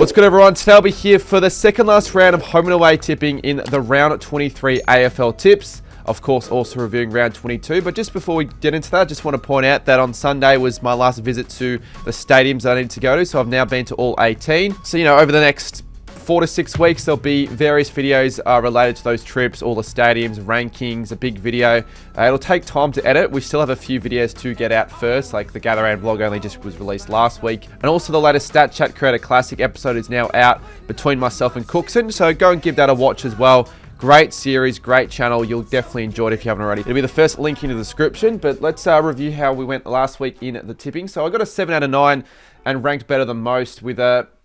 What's good, everyone? Today I'll be here for the second last round of home and away tipping in the round 23 AFL tips. Of course, also reviewing round 22. But just before we get into that, I just want to point out that on Sunday was my last visit to the stadiums that I needed to go to. So I've now been to all 18. So, over the next 4 to 6 weeks, there'll be various videos related to those trips, all the stadiums, rankings, a big video. It'll take time to edit. We still have a few videos to get out first, like the Gather Round vlog only just was released last week. And also the latest Stat Chat Creator Classic episode is now out between myself and Cookson. So go and give that a watch as well. Great series, great channel. You'll definitely enjoy it if you haven't already. It'll be the first link in the description, but let's review how we went last week in the tipping. So I got a 7 out of 9 and ranked better than most with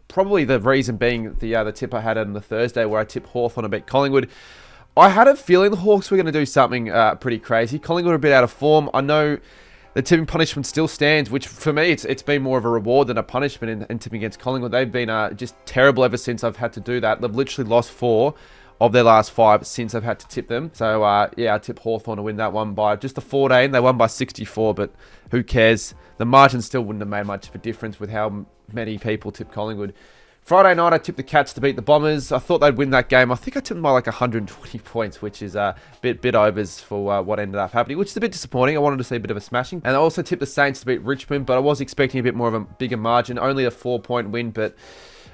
probably the reason being the tip I had on the Thursday where I tipped Hawthorn and beat Collingwood. I had a feeling the Hawks were going to do something pretty crazy. Collingwood are a bit out of form. I know the tipping punishment still stands, which for me, it's been more of a reward than a punishment in tipping against Collingwood. They've been just terrible ever since I've had to do that. They've literally lost 4 of their last 5 since I've had to tip them. So, yeah, I tipped Hawthorn to win that one by just a 14. They won by 64, but who cares? The margin still wouldn't have made much of a difference with how many people tipped Collingwood. Friday night, I tipped the Cats to beat the Bombers. I thought they'd win that game. I think I tipped them by like 120 points, which is a bit overs for what ended up happening, which is a bit disappointing. I wanted to see a bit of a smashing. And I also tipped the Saints to beat Richmond, but I was expecting a bit more of a bigger margin. Only a 4-point win, but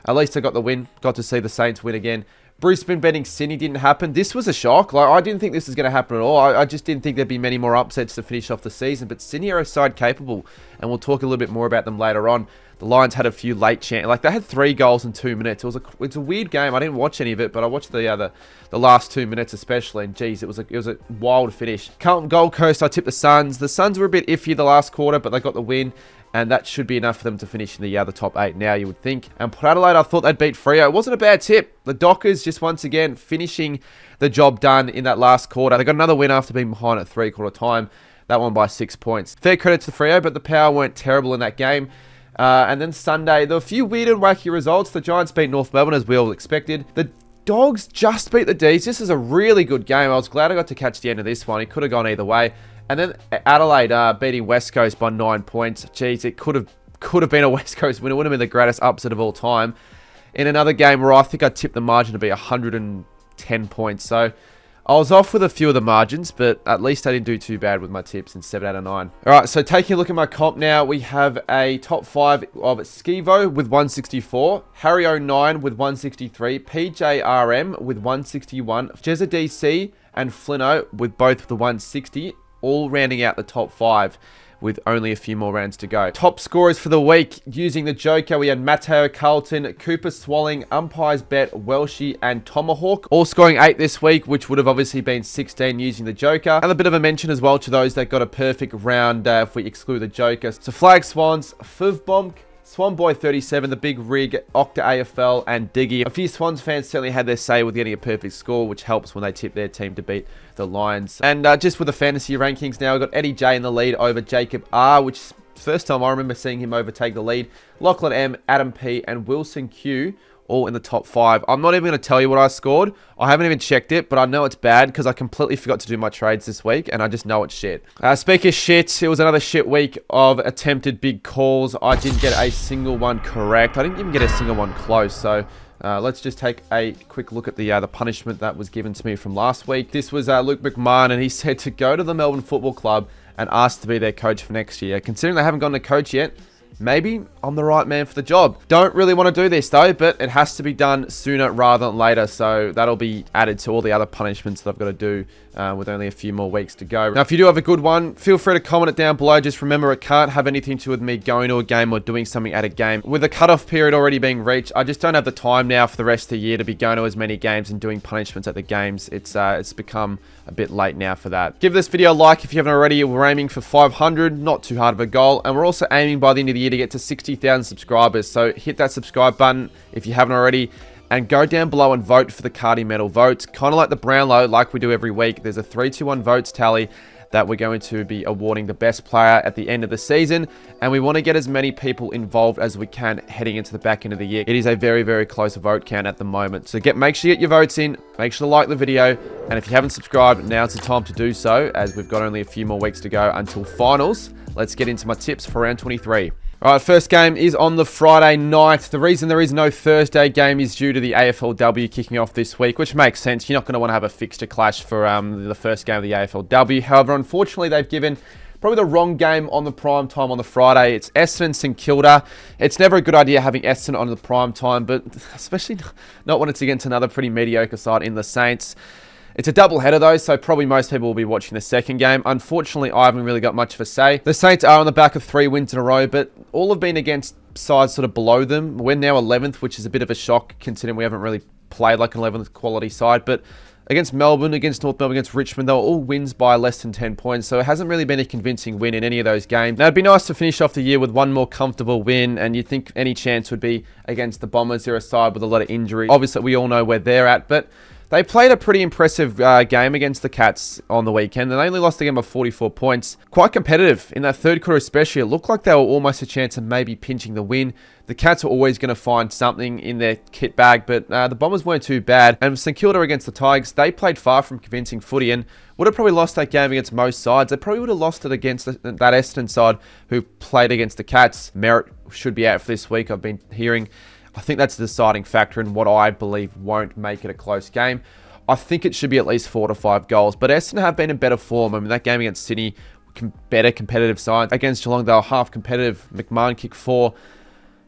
at least I got the win. Got to see the Saints win again. Brisbane betting Sydney didn't happen. This was a shock. Like, I didn't think this was going to happen at all. I just didn't think there'd be many more upsets to finish off the season. But Sydney are a side capable, and we'll talk a little bit more about them later on. The Lions had a few late chances. Like, they had 3 goals in 2 minutes. It's a weird game. I didn't watch any of it, but I watched the last 2 minutes especially. And geez, it was a wild finish. Carlton Gold Coast, I tipped the Suns. The Suns were a bit iffy the last quarter, but they got the win. And that should be enough for them to finish in the top 8 now, you would think. And Port Adelaide, I thought they'd beat Freo. It wasn't a bad tip. The Dockers just once again finishing the job done in that last quarter. They got another win after being behind at 3/4 time. That one by 6 points. Fair credit to Freo, but the Power weren't terrible in that game. And then Sunday, there were a few weird and wacky results. The Giants beat North Melbourne, as we all expected. The Dogs just beat the D's. This is a really good game. I was glad I got to catch the end of this one. It could have gone either way. And then Adelaide beating West Coast by 9 points. Jeez, it could have been a West Coast win. It would have been the greatest upset of all time. In another game where I think I tipped the margin to be 110 points. So I was off with a few of the margins, but at least I didn't do too bad with my tips in 7 out of 9. All right, so taking a look at my comp now, we have a top 5 of Skivo with 164, Harry 09 with 163, PJRM with 161, Jezza DC and Flino with both the 160. All rounding out the top 5 with only a few more rounds to go. Top scorers for the week using the Joker. We had Matteo Carlton, Cooper Swalling, Umpires Bet, Welshie, and Tomahawk. All scoring 8 this week, which would have obviously been 16 using the Joker. And a bit of a mention as well to those that got a perfect round if we exclude the Joker. So Flag Swans, Fuvbomb, Swanboy 37, the Big Rig, Octa AFL, and Diggy. A few Swans fans certainly had their say with getting a perfect score, which helps when they tip their team to beat the Lions. And just with the fantasy rankings now, we've got Eddie J in the lead over Jacob R, which is the first time I remember seeing him overtake the lead. Lachlan M, Adam P, and Wilson Q all in the top 5. I'm not even going to tell you what I scored. I haven't even checked it, but I know it's bad because I completely forgot to do my trades this week, and I just know it's shit. Speaking of shit, it was another shit week of attempted big calls. I didn't get a single one correct. I didn't even get a single one close, so let's just take a quick look at the punishment that was given to me from last week. This was Luke McMahon, and he said to go to the Melbourne Football Club and ask to be their coach for next year. Considering they haven't gotten a coach yet, maybe I'm the right man for the job. Don't really want to do this though, but it has to be done sooner rather than later. So that'll be added to all the other punishments that I've got to do with only a few more weeks to go. Now, if you do have a good one, feel free to comment it down below. Just remember, it can't have anything to do with me going to a game or doing something at a game. With the cutoff period already being reached, I just don't have the time now for the rest of the year to be going to as many games and doing punishments at the games. It's become a bit late now for that. Give this video a like if you haven't already. We're aiming for 500, not too hard of a goal. And we're also aiming by the end of the year to get to 60,000 subscribers. So hit that subscribe button if you haven't already. And go down below and vote for the Cardi Medal votes. Kind of like the Brownlow, like we do every week. There's a 3-2-1 votes tally that we're going to be awarding the best player at the end of the season. And we want to get as many people involved as we can heading into the back end of the year. It is a very, very close vote count at the moment. So make sure you get your votes in. Make sure to like the video. And if you haven't subscribed, now's the time to do so, as we've got only a few more weeks to go until finals. Let's get into my tips for round 23. All right, first game is on the Friday night. The reason there is no Thursday game is due to the AFLW kicking off this week, which makes sense. You're not going to want to have a fixture clash for the first game of the AFLW. However, unfortunately, they've given probably the wrong game on the prime time on the Friday. It's Essendon St Kilda. It's never a good idea having Essendon on the prime time, but especially not when it's against another pretty mediocre side in the Saints. It's a double header though, so probably most people will be watching the second game. Unfortunately, I haven't really got much of a say. The Saints are on the back of 3 wins in a row, but all have been against sides sort of below them. We're now 11th, which is a bit of a shock considering we haven't really played like an 11th quality side. But against Melbourne, against North Melbourne, against Richmond, they were all wins by less than 10 points. So it hasn't really been a convincing win in any of those games. Now, it'd be nice to finish off the year with one more comfortable win, and you'd think any chance would be against the Bombers. They're a side with a lot of injuries. Obviously, we all know where they're at, but they played a pretty impressive game against the Cats on the weekend. They only lost the game by 44 points. Quite competitive in that third quarter especially. It looked like they were almost a chance of maybe pinching the win. The Cats were always going to find something in their kit bag, but the Bombers weren't too bad. And St Kilda against the Tigers, they played far from convincing footy and would have probably lost that game against most sides. They probably would have lost it against that Essendon side who played against the Cats. Merritt should be out for this week, I've been hearing. I think that's the deciding factor in what I believe won't make it a close game. I think it should be at least 4 to 5 goals. But Essendon have been in better form. I mean, that game against Sydney, better competitive side. Against Geelong, they were half competitive. McMahon kicked 4.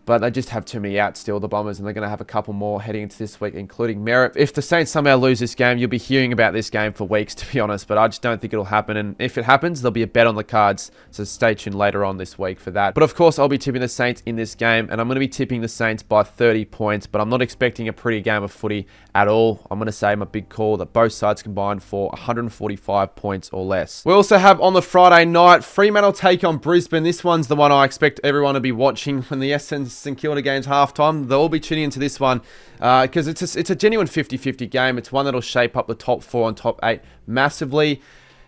But they just have too many outs still, the Bombers, and they're going to have a couple more heading into this week, including Merritt. If the Saints somehow lose this game, you'll be hearing about this game for weeks, to be honest, but I just don't think it'll happen, and if it happens, there'll be a bet on the cards, so stay tuned later on this week for that. But of course, I'll be tipping the Saints in this game, and I'm going to be tipping the Saints by 30 points, but I'm not expecting a pretty game of footy at all. I'm going to say my big call that both sides combine for 145 points or less. We also have on the Friday night, Fremantle take on Brisbane. This one's the one I expect everyone to be watching when the Essendon St Kilda game's halftime. They'll all be tuning into this one because it's a genuine 50-50 game. It's one that'll shape up the top 4 and top 8 massively.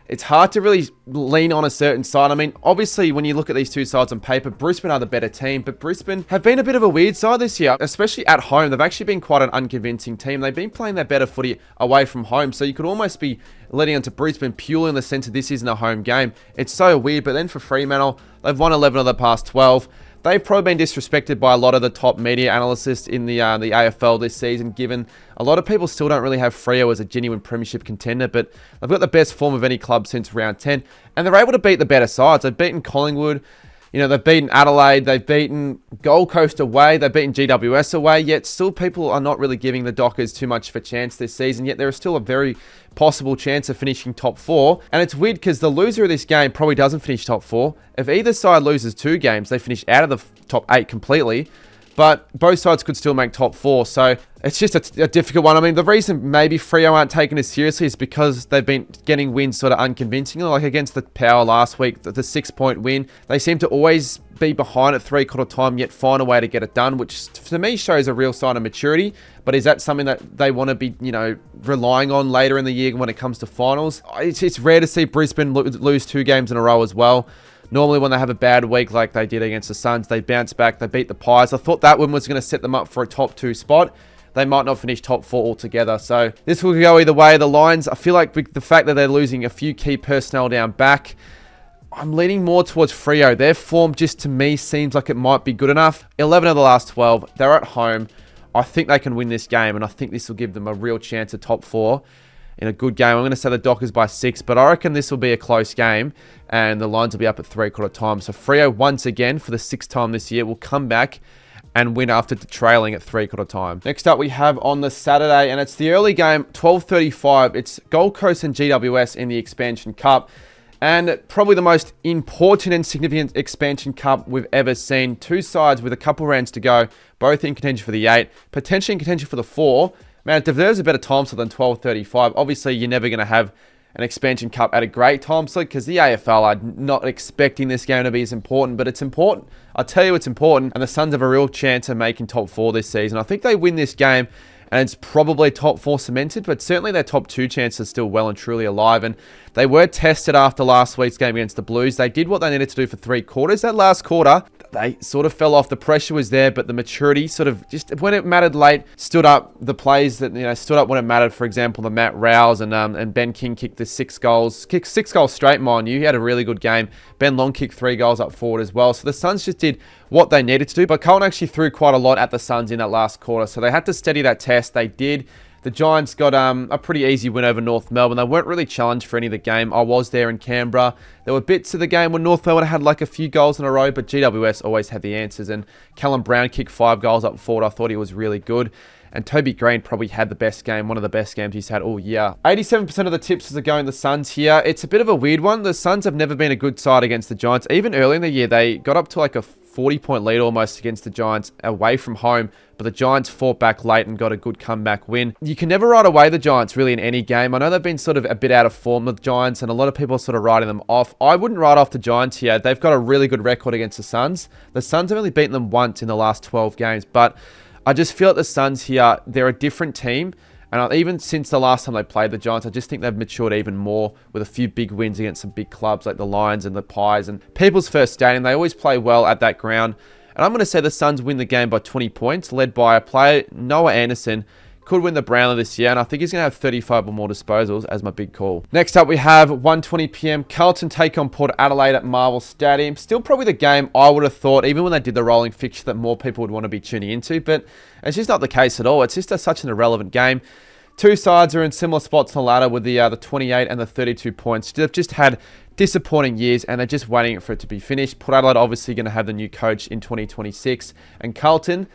It's hard to really lean on a certain side. I mean, obviously, when you look at these two sides on paper, Brisbane are the better team, but Brisbane have been a bit of a weird side this year, especially at home. They've actually been quite an unconvincing team. They've been playing their better footy away from home, so you could almost be letting onto Brisbane purely in the sense that this isn't a home game. It's so weird, but then for Fremantle, they've won 11 of the past 12. They've probably been disrespected by a lot of the top media analysts in the AFL this season, given a lot of people still don't really have Freo as a genuine premiership contender, but they've got the best form of any club since round 10, and they're able to beat the better sides. They've beaten Collingwood, they've beaten Adelaide, they've beaten Gold Coast away, they've beaten GWS away, yet still people are not really giving the Dockers too much of a chance this season, yet there is still a very possible chance of finishing top 4. And it's weird because the loser of this game probably doesn't finish top 4. If either side loses 2 games, they finish out of the top 8 completely. But both sides could still make top 4. So it's just a difficult one. I mean, the reason maybe Freo aren't taking it seriously is because they've been getting wins sort of unconvincingly. Like against the Power last week, the 6-point win. They seem to always be behind at 3/4 time, yet find a way to get it done, which to me shows a real sign of maturity. But is that something that they want to be, relying on later in the year when it comes to finals? It's rare to see Brisbane lose 2 games in a row as well. Normally when they have a bad week like they did against the Suns, they bounce back, they beat the Pies. I thought that one was going to set them up for a top 2 spot. They might not finish top 4 altogether. So this will go either way. The Lions, I feel like with the fact that they're losing a few key personnel down back, I'm leaning more towards Freo. Their form just to me seems like it might be good enough. 11 of the last 12. They're at home. I think they can win this game, and I think this will give them a real chance at top 4 in a good game. I'm going to say the Dockers by 6, but I reckon this will be a close game, and the Lions will be up at 3/4 time. So Freo, once again, for the 6th time this year, will come back and win after trailing at 3/4 time. Next up, we have on the Saturday, and it's the early game, 12:35. It's Gold Coast and GWS in the Expansion Cup. And probably the most important and significant Expansion Cup we've ever seen. 2 sides with a couple rounds to go, both in contention for the 8, potentially in contention for the 4. Man, it deserves a better time slot than 12:35. Obviously, you're never going to have an Expansion Cup at a great time slot because the AFL are not expecting this game to be as important, but it's important. I'll tell you it's important, and the Suns have a real chance of making top 4 this season. I think they win this game, and it's probably top 4 cemented, but certainly their top 2 chance is still well and truly alive. And They were tested after last week's game against the Blues. They did what they needed to do for 3 quarters. That last quarter, they sort of fell off. The pressure was there, but the maturity sort of just, when it mattered late, stood up. The plays that, stood up when it mattered. For example, the Matt Rouse and Ben King kicked 6 goals straight, mind you. He had a really good game. Ben Long kicked 3 goals up forward as well. So the Suns just did what they needed to do, but Carlton actually threw quite a lot at the Suns in that last quarter. So they had to steady that test. They did. The Giants got a pretty easy win over North Melbourne. They weren't really challenged for any of the game. I was there in Canberra. There were bits of the game when North Melbourne had like a few goals in a row, but GWS always had the answers. And Callum Brown kicked 5 goals up forward. I thought he was really good. And Toby Green probably had the best game, one of the best games he's had all year. 87% of the tipsters are going the Suns here. It's a bit of a weird one. The Suns have never been a good side against the Giants. Even early in the year, they got up to like a 40-point lead almost against the Giants away from home, but the Giants fought back late and got a good comeback win. You can never write away the Giants really in any game. I know they've been sort of a bit out of form with the Giants, and a lot of people are sort of writing them off. I wouldn't write off the Giants here. They've got a really good record against the Suns. The Suns have only beaten them once in the last 12 games, but I just feel that the Suns here, they're a different team. And even since the last time they played the Giants, I just think they've matured even more with a few big wins against some big clubs like the Lions and the Pies and People's First Stadium. They always play well at that ground. And I'm going to say the Suns win the game by 20 points, led by a player, Noah Anderson. Could win the Brownlow this year, and I think he's going to have 35 or more disposals as my big call. Next up, we have 1:20 p.m. Carlton take on Port Adelaide at Marvel Stadium. Still probably the game I would have thought, even when they did the rolling fixture, that more people would want to be tuning into, but it's just not the case at all. It's just such an irrelevant game. Two sides are in similar spots on the ladder with the 28 and the 32 points. They've just had disappointing years, and they're just waiting for it to be finished. Port Adelaide obviously going to have the new coach in 2026, and Carlton,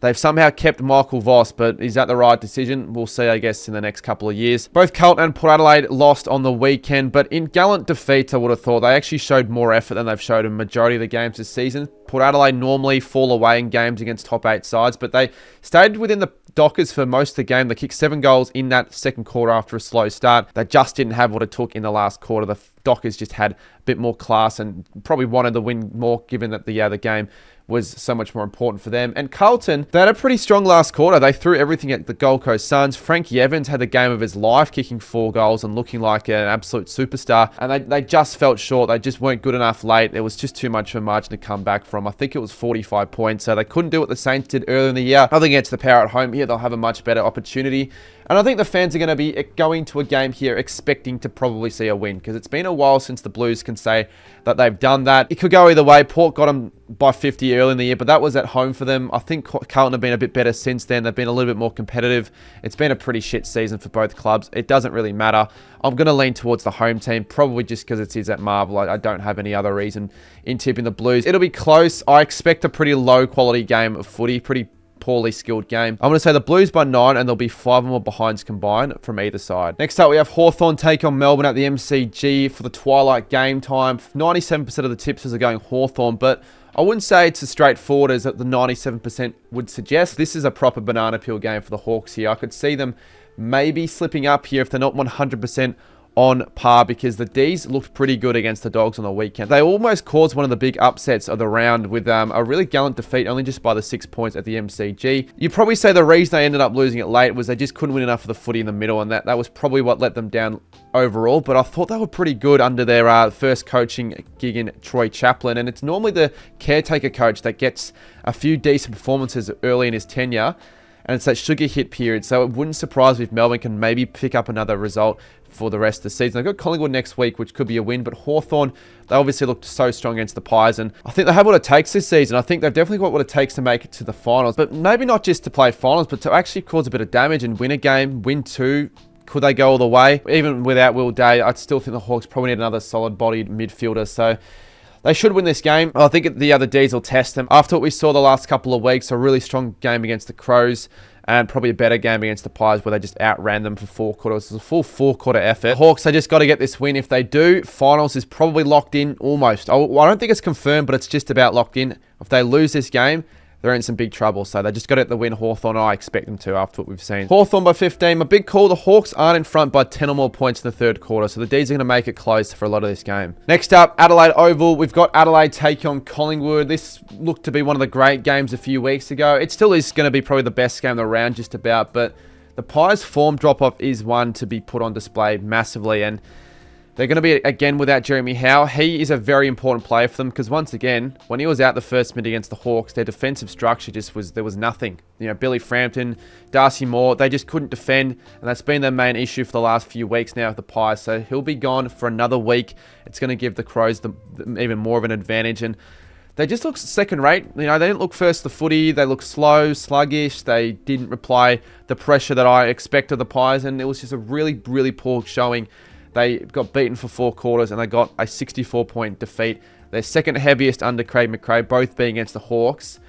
they've somehow kept Michael Voss, but is that the right decision? We'll see, I guess, in the next couple of years. Both Carlton and Port Adelaide lost on the weekend, but in gallant defeats, I would have thought they actually showed more effort than they've showed in the majority of the games this season. Port Adelaide normally fall away in games against top 8 sides, but they stayed within the Dockers for most of the game. They kicked 7 goals in that second quarter after a slow start. They just didn't have what it took in the last quarter. The Dockers just had a bit more class and probably wanted to win more, given that the game was so much more important for them. And Carlton, they had a pretty strong last quarter. They threw everything at the Gold Coast Suns. Frankie Evans had the game of his life, kicking 4 goals and looking like an absolute superstar. And they just felt short. They just weren't good enough late. There was just too much of a margin to come back from. I think it was 45 points. So they couldn't do what the Saints did earlier in the year. I think against the Power at home here, they'll have a much better opportunity. And I think the fans are going to be going to a game here expecting to probably see a win, because it's been a while since the Blues can say that they've done that. It could go either way. Port got them by 50 early in the year, but that was at home for them. I think Carlton have been a bit better since then. They've been a little bit more competitive. It's been a pretty shit season for both clubs. It doesn't really matter. I'm going to lean towards the home team, probably just because it is at Marvel. I don't have any other reason in tipping the Blues. It'll be close. I expect a pretty low quality game of footy, pretty poorly skilled game. I'm going to say the Blues by 9, and there'll be 5 more behinds combined from either side. Next up, we have Hawthorn take on Melbourne at the MCG for the twilight game time. 97% of the tipsters are going Hawthorn, but I wouldn't say it's as straightforward as the 97% would suggest. This is a proper banana peel game for the Hawks here. I could see them maybe slipping up here if they're not 100% on par, because the D's looked pretty good against the Dogs on the weekend. They almost caused one of the big upsets of the round with a really gallant defeat, only just by the 6 points at the MCG. You'd probably say the reason they ended up losing it late was they just couldn't win enough of the footy in the middle, and that was probably what let them down overall. But I thought they were pretty good under their first coaching gig in Troy Chaplin, and it's normally the caretaker coach that gets a few decent performances early in his tenure, and it's that sugar hit period. So it wouldn't surprise me if Melbourne can maybe pick up another result for the rest of the season. They've got Collingwood next week, which could be a win, but Hawthorn, they obviously looked so strong against the Pies, and I think they have what it takes this season. I think they've definitely got what it takes to make it to the finals, but maybe not just to play finals, but to actually cause a bit of damage and win a game, win 2. Could they go all the way? Even without Will Day, I still think the Hawks probably need another solid-bodied midfielder, so they should win this game. I think the other Ds will test them. After what we saw the last couple of weeks, a really strong game against the Crows, and probably a better game against the Pies where they just outran them for 4 quarters. It was a full 4-quarter effort. Hawks, they just got to get this win. If they do, finals is probably locked in almost. I don't think it's confirmed, but it's just about locked in. If they lose this game, they're in some big trouble. So they just got to get the win. Hawthorn, I expect them to after what we've seen. Hawthorn by 15. My big call, the Hawks aren't in front by 10 or more points in the third quarter. So the D's are going to make it close for a lot of this game. Next up, Adelaide Oval. We've got Adelaide take on Collingwood. This looked to be one of the great games a few weeks ago. It still is going to be probably the best game of the round just about. But the Pies' form drop-off is one to be put on display massively. And They're going to be, again, without Jeremy Howe. He is a very important player for them because, once again, when he was out the first minute against the Hawks, their defensive structure there was nothing. You know, Billy Frampton, Darcy Moore, they just couldn't defend, and that's been their main issue for the last few weeks now with the Pies. So he'll be gone for another week. It's going to give the Crows even more of an advantage, and they just look second-rate. You know, they didn't look first to the footy. They looked slow, sluggish. They didn't reply the pressure that I expected of the Pies, and it was just a really, really poor showing. They got beaten for 4 quarters, and they got a 64-point defeat. Their second heaviest under Craig McRae, both being against the Hawks.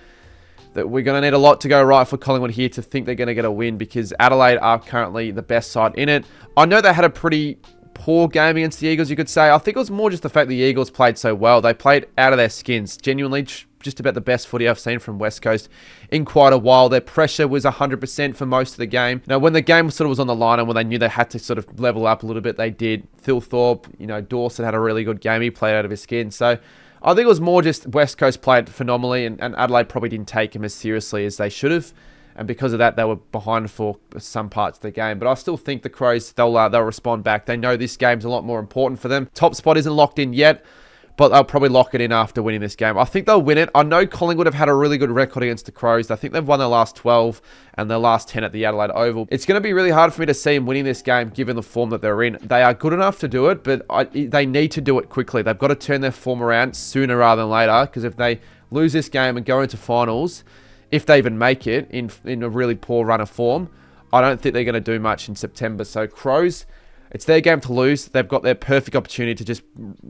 That we're going to need a lot to go right for Collingwood here to think they're going to get a win, because Adelaide are currently the best side in it. I know they had a pretty poor game against the Eagles, you could say. I think it was more just the fact the Eagles played so well. They played out of their skins. Genuinely, just about the best footy I've seen from West Coast in quite a while. Their pressure was 100% for most of the game. Now, when the game sort of was on the line and when they knew they had to sort of level up a little bit, they did. Phil Thorpe, you know, Dawson had a really good game. He played out of his skin. So I think it was more just West Coast played phenomenally, and Adelaide probably didn't take him as seriously as they should have. And because of that, they were behind for some parts of the game. But I still think the Crows, they'll respond back. They know this game's a lot more important for them. Top spot isn't locked in yet, but they'll probably lock it in after winning this game. I think they'll win it. I know Collingwood have had a really good record against the Crows. I think they've won their last 12 and their last 10 at the Adelaide Oval. It's going to be really hard for me to see them winning this game given the form that they're in. They are good enough to do it, but they need to do it quickly. They've got to turn their form around sooner rather than later, because if they lose this game and go into finals, if they even make it in a really poor run of form, I don't think they're going to do much in September. So Crows, it's their game to lose. They've got their perfect opportunity to just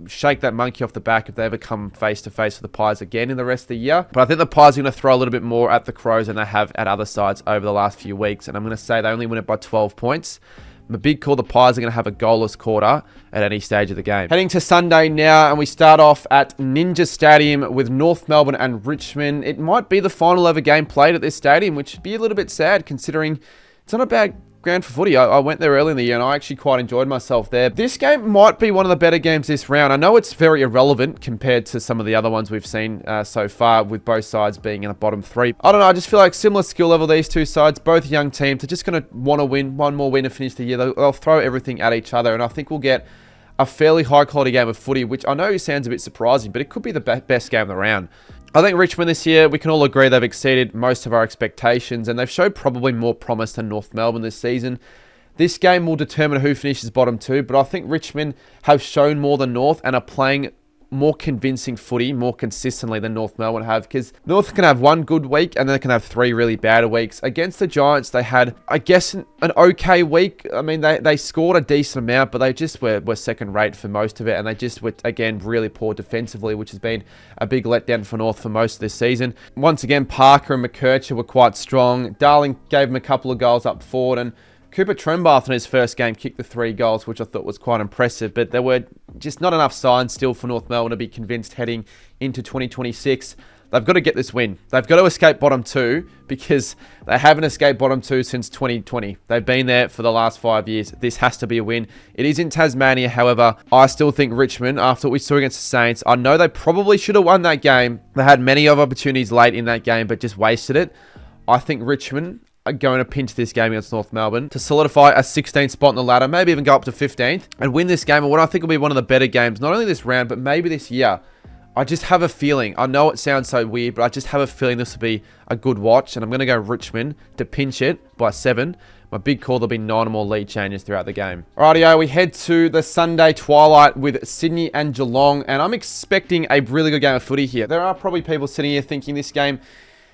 shake that monkey off the back if they ever come face-to-face with the Pies again in the rest of the year. But I think the Pies are going to throw a little bit more at the Crows than they have at other sides over the last few weeks. And I'm going to say they only win it by 12 points. I'm a big call. The Pies are going to have a goalless quarter at any stage of the game. Heading to Sunday now, and we start off at Ninja Stadium with North Melbourne and Richmond. It might be the final ever game played at this stadium, which would be a little bit sad considering it's not a bad ground for footy. I went there early in the year and I actually quite enjoyed myself there. This game might be one of the better games this round. I know it's very irrelevant compared to some of the other ones we've seen so far, with both sides being in the bottom 3. I don't know, I just feel like similar skill level, these two sides, both young teams. They're just going to want to win one more win to finish the year. They'll throw everything at each other, and I think we'll get a fairly high quality game of footy, which I know sounds a bit surprising, but it could be the best game of the round. I think Richmond this year, we can all agree they've exceeded most of our expectations, and they've showed probably more promise than North Melbourne this season. This game will determine who finishes bottom 2, but I think Richmond have shown more than North and are playing more convincing footy more consistently than North Melbourne have, because North can have one good week and then they can have 3 really bad weeks. Against the Giants, they had, I guess, an okay week. I mean, they scored a decent amount, but they just were second rate for most of it, and they just were, again, really poor defensively, which has been a big letdown for North for most of this season. Once again, Parker and McKercher were quite strong. Darling gave them a couple of goals up forward, and Cooper Trembath in his first game kicked the 3 goals, which I thought was quite impressive, but there were just not enough signs still for North Melbourne to be convinced heading into 2026. They've got to get this win. They've got to escape bottom 2, because they haven't escaped bottom 2 since 2020. They've been there for the last 5 years. This has to be a win. It is in Tasmania, however. I still think Richmond, after what we saw against the Saints, I know they probably should have won that game. They had many other opportunities late in that game, but just wasted it. I think Richmond are going to pinch this game against North Melbourne to solidify a 16th spot in the ladder, maybe even go up to 15th and win this game, and what I think will be one of the better games, not only this round, but maybe this year. I just have a feeling, I know it sounds so weird, but I just have a feeling this will be a good watch, and I'm going to go Richmond to pinch it by 7. My big call, there'll be 9 more lead changes throughout the game. Alrighty, we head to the Sunday twilight with Sydney and Geelong, and I'm expecting a really good game of footy here. There are probably people sitting here thinking this game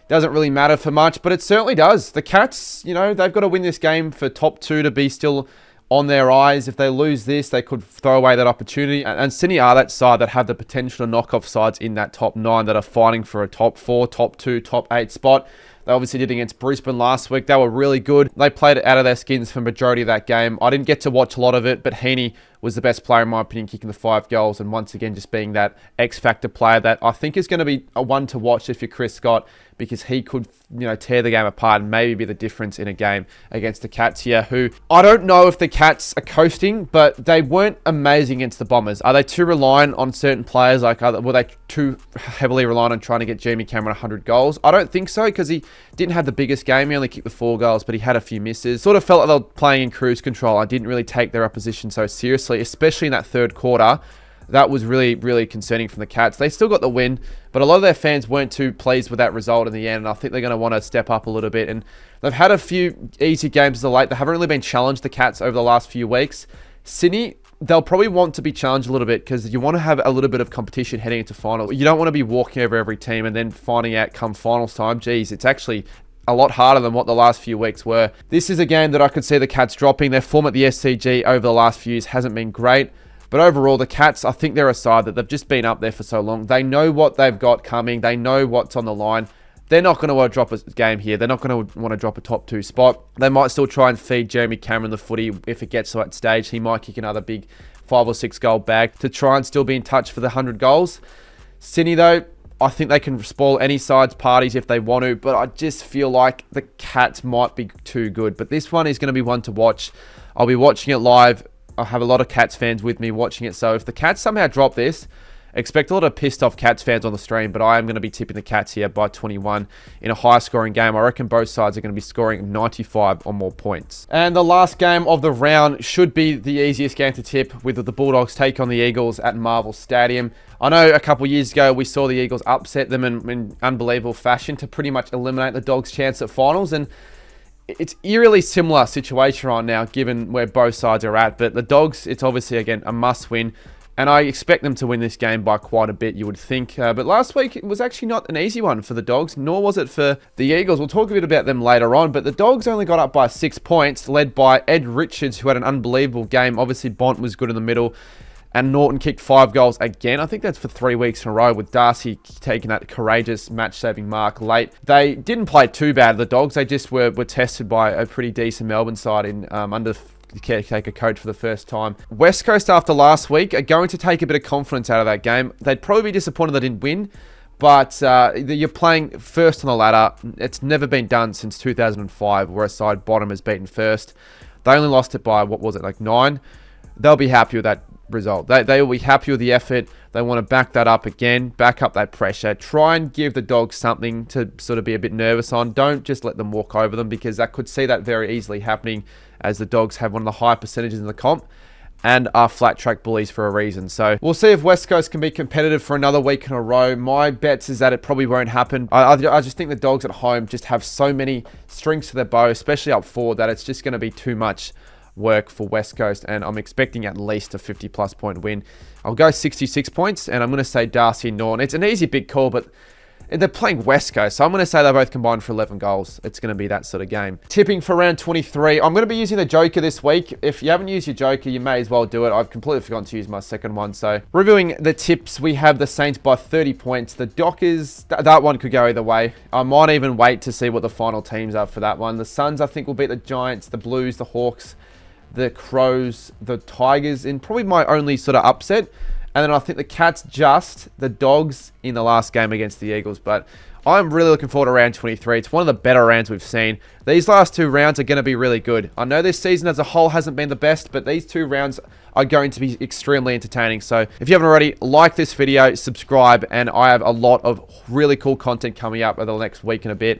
doesn't really matter for much, but it certainly does. The Cats, you know, they've got to win this game for top 2 to be still on their eyes. If they lose this, they could throw away that opportunity. And Sydney are that side that have the potential to knock off sides in that top 9 that are fighting for a top 4, top 2, top 8 spot. They obviously did against Brisbane last week. They were really good. They played it out of their skins for the majority of that game. I didn't get to watch a lot of it, but Heaney was the best player in my opinion, kicking the 5 goals, and once again just being that X-factor player that I think is going to be a one to watch if you're Chris Scott, because he could, you know, tear the game apart and maybe be the difference in a game against the Cats here, who I don't know if the Cats are coasting, but they weren't amazing against the Bombers. Are they too reliant on certain players? Like, were they too heavily reliant on trying to get Jamie Cameron 100 goals? I don't think so, because he didn't have the biggest game. He only kicked the 4 goals, but he had a few misses. Sort of felt like they were playing in cruise control. I didn't really take their opposition so seriously. closely, especially in that third quarter. That was really, really concerning from the Cats. They still got the win, but a lot of their fans weren't too pleased with that result in the end, and I think they're going to want to step up a little bit. And they've had a few easy games as of late. They haven't really been challenged, the Cats, over the last few weeks. Sydney, they'll probably want to be challenged a little bit because you want to have a little bit of competition heading into finals. You don't want to be walking over every team and then finding out come finals time, geez, it's actually a lot harder than what the last few weeks were. This is a game that I could see the Cats dropping. Their form at the SCG over the last few years hasn't been great. But overall, the Cats, I think they're a side that they've just been up there for so long. They know what they've got coming. They know what's on the line. They're not going to want to drop a game here. They're not going to want to drop a top 2 spot. They might still try and feed Jeremy Cameron the footy if it gets to that stage. He might kick another big 5 or 6 goal bag to try and still be in touch for the 100 goals. Sydney, though, I think they can spoil any side's parties if they want to, but I just feel like the Cats might be too good. But this one is going to be one to watch. I'll be watching it live. I have a lot of Cats fans with me watching it, so if the Cats somehow drop this, expect a lot of pissed off Cats fans on the stream, but I am going to be tipping the Cats here by 21 in a high scoring game. I reckon both sides are going to be scoring 95 or more points. And the last game of the round should be the easiest game to tip, with the Bulldogs take on the Eagles at Marvel Stadium. I know a couple years ago we saw the Eagles upset them in unbelievable fashion to pretty much eliminate the Dogs' chance at finals, and it's eerily similar situation right now given where both sides are at. But the Dogs, it's obviously, again, a must-win. And I expect them to win this game by quite a bit, you would think. But last week, it was actually not an easy one for the Dogs, nor was it for the Eagles. We'll talk a bit about them later on. But the Dogs only got up by 6 points, led by Ed Richards, who had an unbelievable game. Obviously, Bont was good in the middle. And Norton kicked 5 goals again. I think that's for 3 weeks in a row, with Darcy taking that courageous match-saving mark late. They didn't play too bad, the Dogs. They just were tested by a pretty decent Melbourne side in under the caretaker coach for the first time. West Coast, after last week, are going to take a bit of confidence out of that game. They'd probably be disappointed they didn't win, but you're playing first on the ladder. It's never been done since 2005, where a side bottom has beaten first. They only lost it by, what was it, like 9? They'll be happy with that result. They will be happy with the effort. They want to back that up again, back up that pressure, try and give the Dogs something to sort of be a bit nervous on. Don't just let them walk over them, because I could see that very easily happening, as the Dogs have one of the high percentages in the comp and are flat track bullies for a reason. So we'll see if West Coast can be competitive for another week in a row. My bets is that it probably won't happen. I just think the Dogs at home just have so many strings to their bow, especially up forward, that it's just going to be too much work for West Coast, and I'm expecting at least a 50+ point win. I'll go 66 points, and I'm going to say Darcy and Norton. It's an easy big call, but they're playing West Coast, so I'm going to say they both combined for 11 goals. It's going to be that sort of game. Tipping for round 23. I'm going to be using the Joker this week. If you haven't used your Joker, you may as well do it. I've completely forgotten to use my second one. So reviewing the tips, we have the Saints by 30 points. The Dockers, that one could go either way. I might even wait to see what the final teams are for that one. The Suns, I think, will beat the Giants, the Blues, the Hawks, the Crows, the Tigers, in probably my only sort of upset. And then I think the Cats just the Dogs in the last game against the Eagles. But I'm really looking forward to round 23. It's one of the better rounds we've seen. These last 2 rounds are going to be really good. I know this season as a whole hasn't been the best, but these 2 rounds are going to be extremely entertaining. So if you haven't already, like this video, subscribe, and I have a lot of really cool content coming up over the next week and a bit.